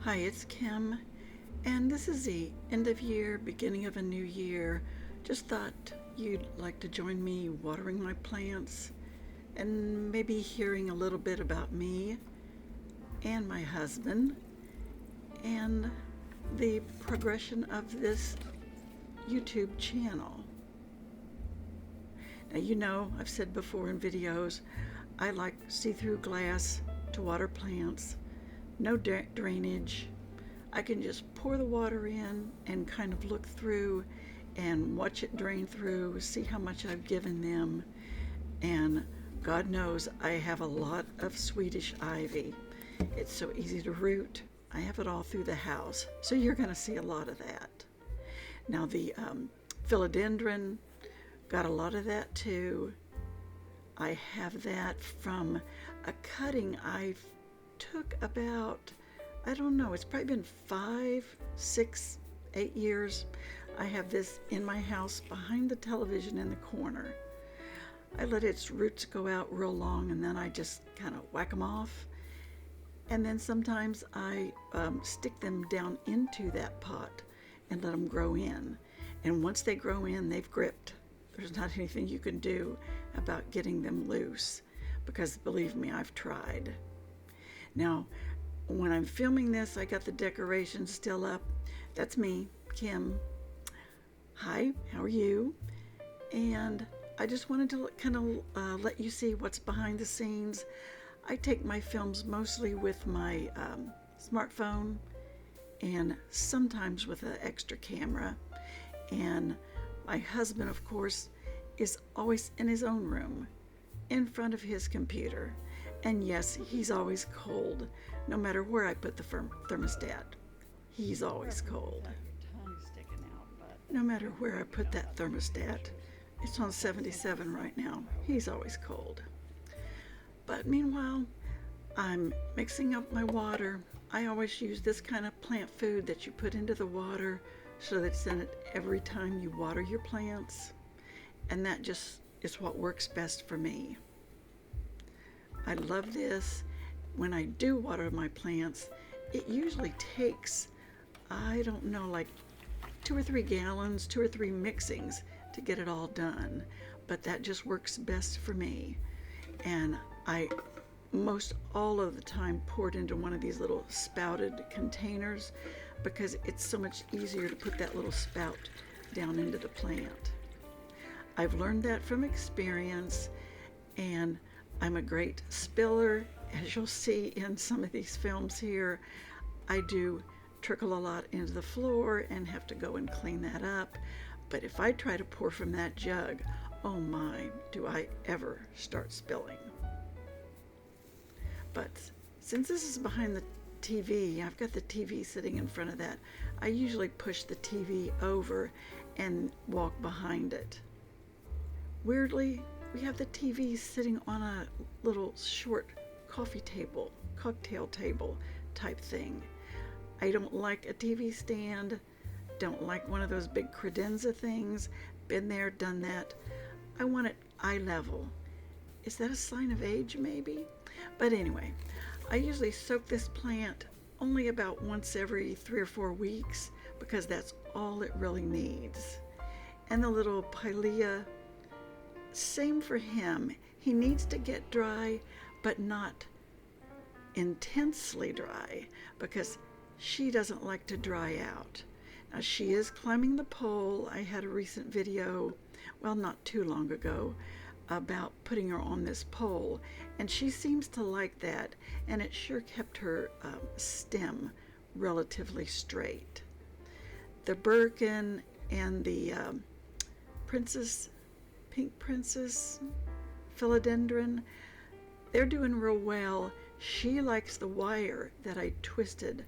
Hi, it's Kim, and this is the end of year, beginning of a new year. Just thought you'd like to join me watering my plants and maybe hearing a little bit about me and my husband and the progression of this YouTube channel. Now, you know, I've said before in videos, I like see-through glass to water plants, no drainage. I can just pour the water in and kind of look through and watch it drain through, see how much I've given them. And God knows I have a lot of Swedish ivy. It's so easy to root. I have it all through the house, so you're going to see a lot of that. Now the philodendron, got a lot of that too. I have that from a cutting I took about, I don't know, it's probably been 5, 6, 8 years. I have this in my house behind the television in the corner. I let its roots go out real long and then I just kind of whack them off. And then sometimes I stick them down into that pot and let them grow in. And once they grow in, they've gripped. There's not anything you can do about getting them loose, because believe me, I've tried. Now, when I'm filming this, I got the decorations still up. That's me, Kim. Hi, how are you? And I just wanted to kind of let you see what's behind the scenes. I take my films mostly with my smartphone and sometimes with an extra camera. And my husband, of course, is always in his own room in front of his computer. And yes, he's always cold. No matter where I put the thermostat, he's always cold. No matter where I put that thermostat, it's on 77 right now. He's always cold. But meanwhile, I'm mixing up my water. I always use this kind of plant food that you put into the water so that it's in it every time you water your plants. And that just is what works best for me. I love this. When I do water my plants, it usually takes, I don't know, like 2 or 3 gallons, 2 or 3 mixings to get it all done. But that just works best for me. And I most all of the time pour it into one of these little spouted containers because it's so much easier to put that little spout down into the plant. I've learned that from experience, and I'm a great spiller. As you'll see in some of these films here, I do trickle a lot into the floor and have to go and clean that up. But if I try to pour from that jug, oh my, do I ever start spilling. But since this is behind the TV, I've got the TV sitting in front of that, I usually push the TV over and walk behind it. Weirdly, we have the TV sitting on a little short cocktail table type thing. I don't like a TV stand, don't like one of those big credenza things. Been there, done that. I want it eye level. Is that a sign of age, maybe? But anyway, I usually soak this plant only about once every 3 or 4 weeks because that's all it really needs. And the little pilea, same for him. He needs to get dry, but not intensely dry because she doesn't like to dry out. Now she is climbing the pole. I had a recent video, well, not too long ago, about putting her on this pole, and she seems to like that, and it sure kept her stem relatively straight. The Birkin and the Pink Princess philodendron, they're doing real well. She likes the wire that I twisted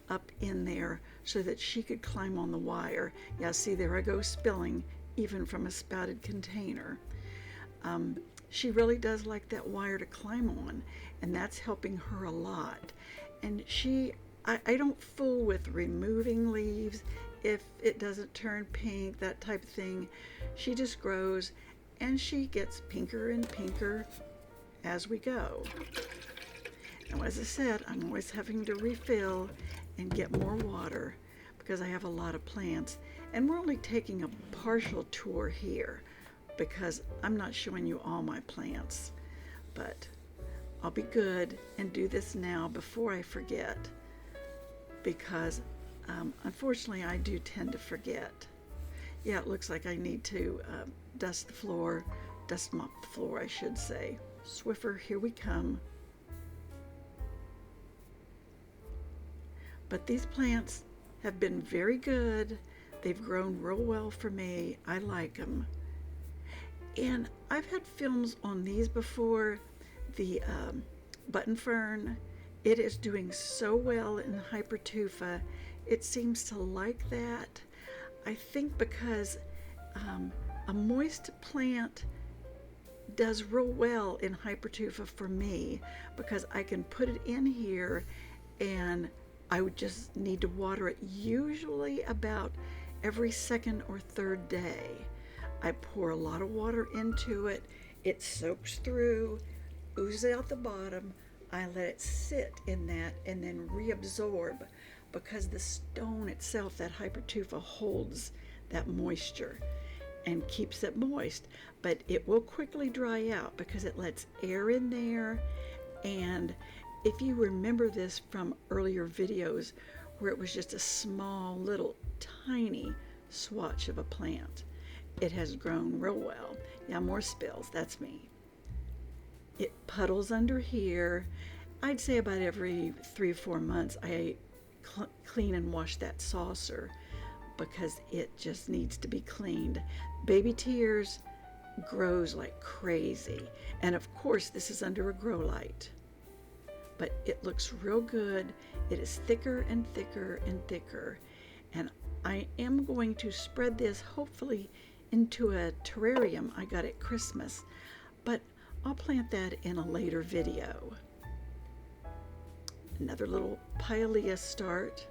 up in there so that she could climb on the wire. Yeah, see, there I go spilling even from a spouted container. She really does like that wire to climb on, and that's helping her a lot. And I don't fool with removing leaves if it doesn't turn pink, that type of thing. She just grows, and she gets pinker and pinker as we go. Now, as I said, I'm always having to refill and get more water because I have a lot of plants. And we're only taking a partial tour here because I'm not showing you all my plants. But I'll be good and do this now before I forget, because unfortunately I do tend to forget. Yeah, it looks like I need to dust mop the floor, I should say. Swiffer, here we come. But these plants have been very good. They've grown real well for me. I like them. And I've had films on these before. The button fern, it is doing so well in Hypertufa. It seems to like that. I think because a moist plant does real well in Hypertufa for me, because I can put it in here and I would just need to water it usually about every second or third day. I pour a lot of water into it. It soaks through, oozes out the bottom. I let it sit in that and then reabsorb, because the stone itself, that Hypertufa, holds that moisture and keeps it moist. But it will quickly dry out because it lets air in there. And if you remember this from earlier videos where it was just a small little tiny swatch of a plant, it has grown real well. Yeah, more spills, that's me. It puddles under here. I'd say about every 3 or 4 months I clean and wash that saucer because it just needs to be cleaned. Baby Tears grows like crazy. And of course this is under a grow light. But it looks real good. It is thicker and thicker and thicker. And I am going to spread this hopefully into a terrarium I got at Christmas, but I'll plant that in a later video. Another little Pilea start.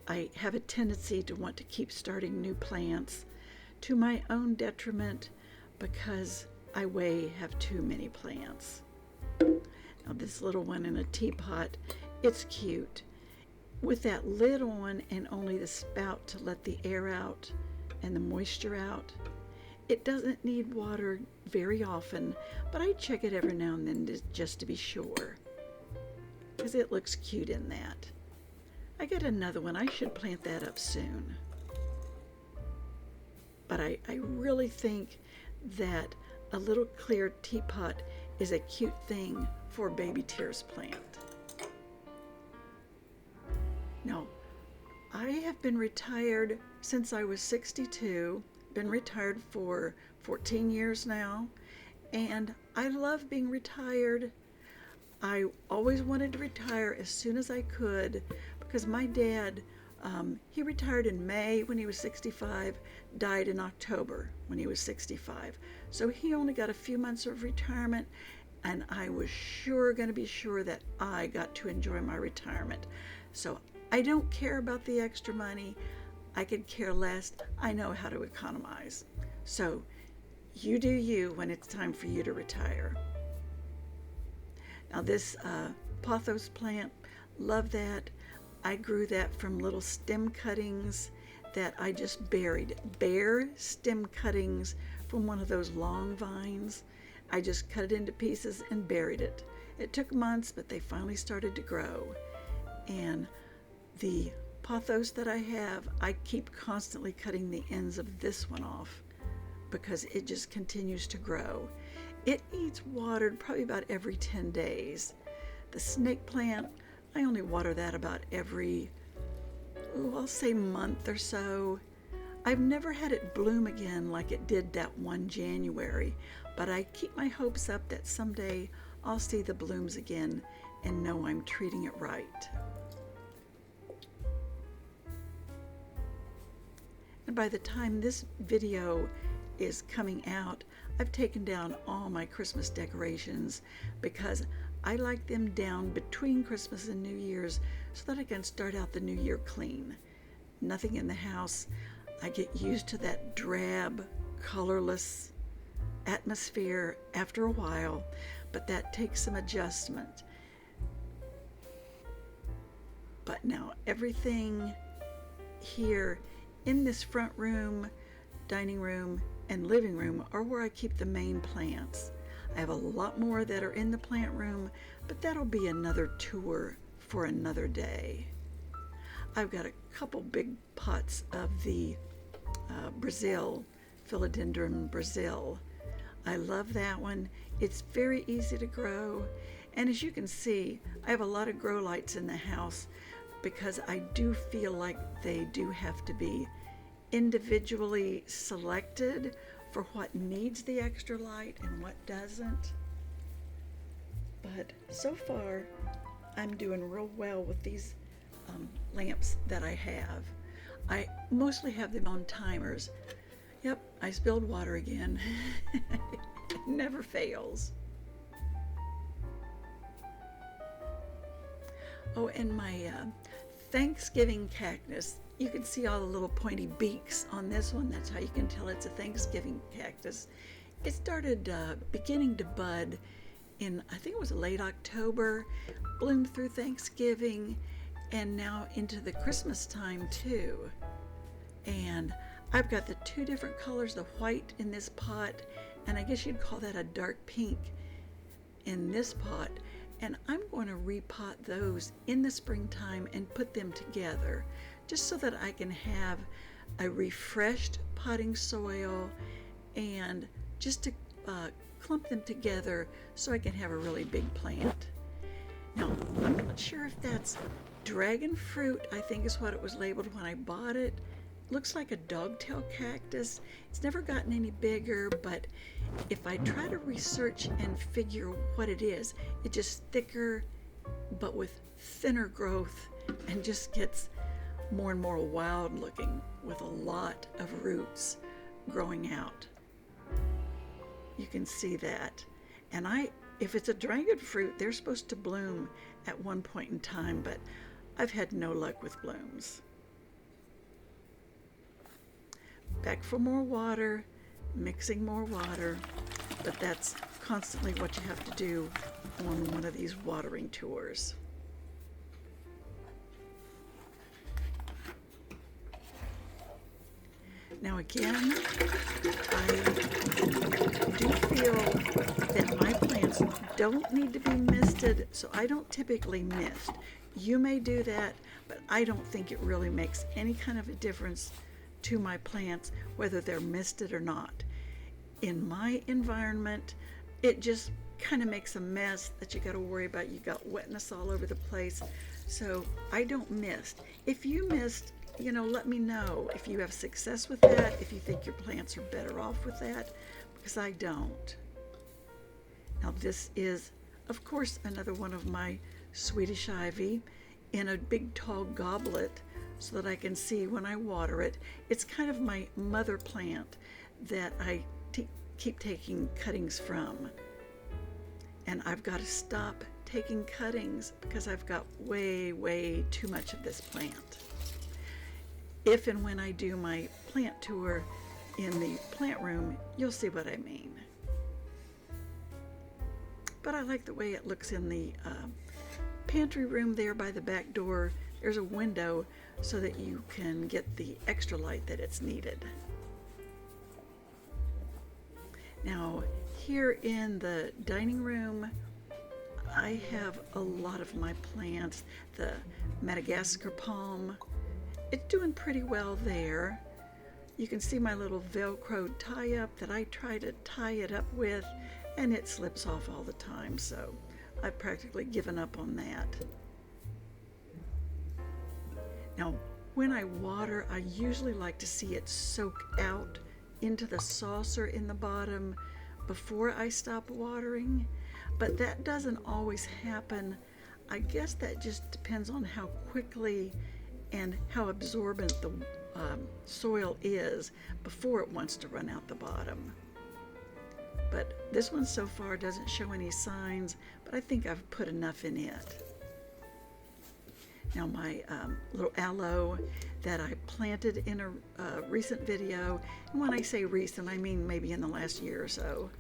I have a tendency to want to keep starting new plants to my own detriment because I have too many plants. Now this little one in a teapot, it's cute. With that lid on and only the spout to let the air out and the moisture out, it doesn't need water very often, but I check it every now and then just to be sure, because it looks cute in that. I got another one. I should plant that up soon. But I really think that a little clear teapot is a cute thing for a Baby Tears plant. Now, I have been retired since I was 62, been retired for 14 years now, and I love being retired. I always wanted to retire as soon as I could because my dad, he retired in May when he was 65, died in October when he was 65. So he only got a few months of retirement, and I was going to be sure that I got to enjoy my retirement. So I don't care about the extra money. I could care less. I know how to economize. So you do you when it's time for you to retire. Now this pothos plant, love that. I grew that from little stem cuttings that I just buried. Bare stem cuttings from one of those long vines. I just cut it into pieces and buried it. It took months, but they finally started to grow. And the pothos that I have, I keep constantly cutting the ends of this one off because it just continues to grow. It needs watered probably about every 10 days. The snake plant, I only water that about every, I'll say month or so. I've never had it bloom again like it did that one January, but I keep my hopes up that someday I'll see the blooms again and know I'm treating it right. And by the time this video is coming out, I've taken down all my Christmas decorations because I like them down between Christmas and New Year's so that I can start out the new year clean. Nothing in the house. I get used to that drab, colorless atmosphere after a while, but that takes some adjustment. But now everything here in this front room, dining room, and living room are where I keep the main plants. I have a lot more that are in the plant room, but that'll be another tour for another day. I've got a couple big pots of the Brazil, Philodendron Brazil. I love that one. It's very easy to grow. And as you can see, I have a lot of grow lights in the house because I do feel like they do have to be individually selected for what needs the extra light and what doesn't. But so far, I'm doing real well with these lamps that I have. I mostly have them on timers. Yep, I spilled water again. It never fails. Oh, and my Thanksgiving cactus. You can see all the little pointy beaks on this one. That's how you can tell it's a Thanksgiving cactus. It started beginning to bud in, I think it was late October, bloomed through Thanksgiving, and now into the Christmas time too. And I've got the two different colors, the white in this pot, and I guess you'd call that a dark pink in this pot. And I'm going to repot those in the springtime and put them together, just so that I can have a refreshed potting soil and just to clump them together so I can have a really big plant. Now, I'm not sure if that's dragon fruit, I think is what it was labeled when I bought it. Looks like a dogtail cactus. It's never gotten any bigger, but if I try to research and figure what it is, it just thicker, but with thinner growth, and just gets more and more wild looking with a lot of roots growing out. You can see that. And if it's a dragon fruit, they're supposed to bloom at one point in time, but I've had no luck with blooms. Back for more water, mixing more water, but that's constantly what you have to do on one of these watering tours. Now again, I do feel that my plants don't need to be misted, so I don't typically mist. You may do that, but I don't think it really makes any kind of a difference to my plants whether they're misted or not. In my environment, it just kind of makes a mess that you got to worry about. You got wetness all over the place, so I don't mist. If you mist, let me know if you have success with that, if you think your plants are better off with that, because I don't. Now this is, of course, another one of my Swedish ivy in a big tall goblet so that I can see when I water it. It's kind of my mother plant that I keep taking cuttings from. And I've got to stop taking cuttings because I've got way, way too much of this plant. If and when I do my plant tour in the plant room, you'll see what I mean. But I like the way it looks in the pantry room there by the back door. There's a window so that you can get the extra light that it's needed. Now, here in the dining room, I have a lot of my plants. The Madagascar palm, it's doing pretty well there. You can see my little Velcro tie-up that I try to tie it up with, and it slips off all the time, so I've practically given up on that. Now, when I water, I usually like to see it soak out into the saucer in the bottom before I stop watering, but that doesn't always happen. I guess that just depends on how quickly and how absorbent the soil is before it wants to run out the bottom. But this one so far doesn't show any signs, but I think I've put enough in it. Now my little aloe that I planted in a recent video, and when I say recent, I mean maybe in the last year or so,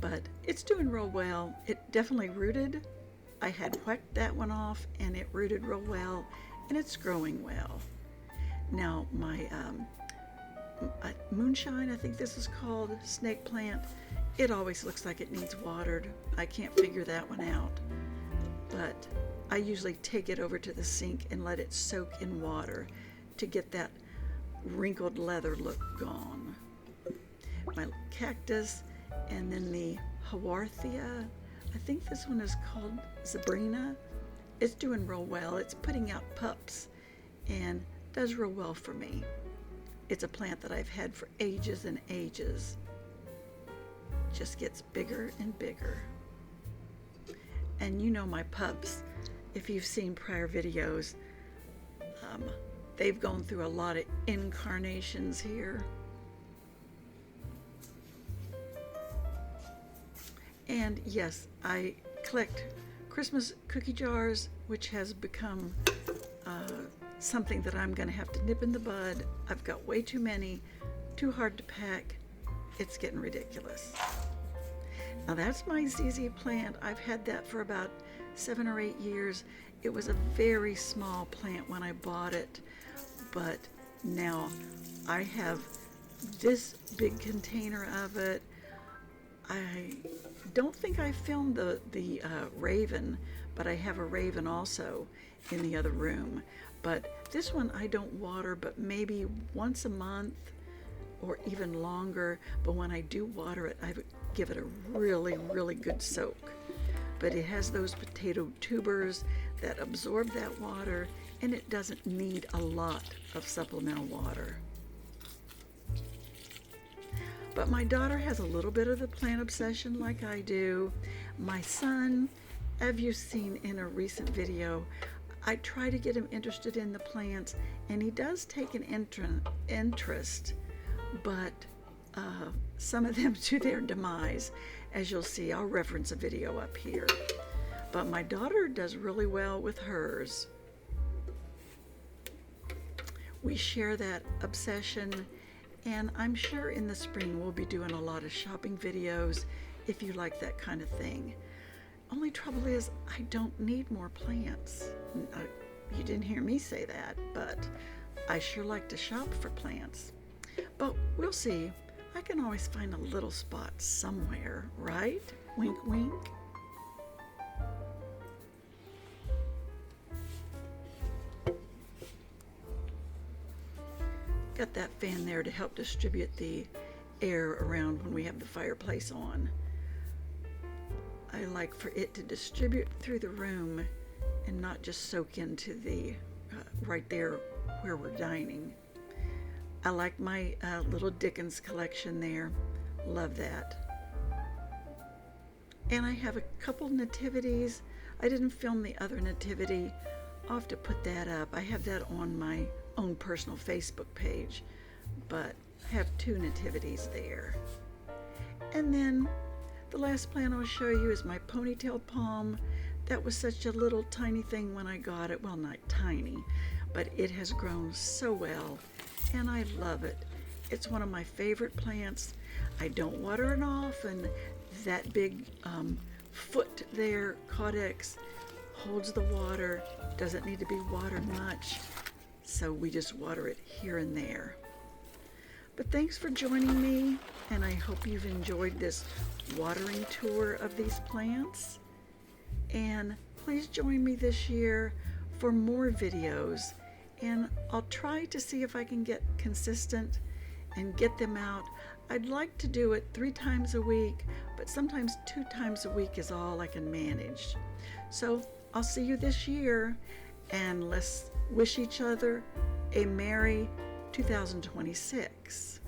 but it's doing real well. It definitely rooted. I had whacked that one off and it rooted real well, and it's growing well. Now my moonshine, I think this is called, snake plant, it always looks like it needs watered. I can't figure that one out, but I usually take it over to the sink and let it soak in water to get that wrinkled leather look gone. My cactus, and then the Haworthia, I think this one is called Zabrina. It's doing real well. It's putting out pups and does real well for me. It's a plant that I've had for ages and ages. Just gets bigger and bigger. And you know my pups, if you've seen prior videos, they've gone through a lot of incarnations here. And yes, I collect Christmas cookie jars, which has become something that I'm going to have to nip in the bud. I've got way too many, too hard to pack. It's getting ridiculous. Now that's my ZZ plant. I've had that for about 7 or 8 years. It was a very small plant when I bought it, but now I have this big container of it. I don't think I filmed the raven, but I have a raven also in the other room. But this one I don't water, but maybe once a month or even longer. But when I do water it, I give it a really, really good soak. But it has those potato tubers that absorb that water, and it doesn't need a lot of supplemental water. But my daughter has a little bit of the plant obsession like I do. My son, as you've seen in a recent video, I try to get him interested in the plants, and he does take an interest, but some of them to their demise. As you'll see, I'll reference a video up here. But my daughter does really well with hers. We share that obsession, and I'm sure in the spring we'll be doing a lot of shopping videos if you like that kind of thing. Only trouble is I don't need more plants. You didn't hear me say that, but I sure like to shop for plants. But we'll see. I can always find a little spot somewhere, right? Wink, wink. Got that fan there to help distribute the air around when we have the fireplace on. I like for it to distribute through the room and not just soak into the right there where we're dining. I like my little Dickens collection there. Love that. And I have a couple nativities. I didn't film the other nativity. I'll have to put that up. I have that on my own personal Facebook page, but I have 2 nativities there. And then the last plant I'll show you is my ponytail palm. That was such a little tiny thing when I got it. Well, not tiny, but it has grown so well, and I love it. It's one of my favorite plants. I don't water it often. That big foot there, Caudex, holds the water, doesn't need to be watered much, so we just water it here and there. But thanks for joining me, and I hope you've enjoyed this watering tour of these plants. And please join me this year for more videos, and I'll try to see if I can get consistent and get them out. I'd like to do it 3 times a week, but sometimes 2 times a week is all I can manage. So I'll see you this year, and let's wish each other a Merry 2026.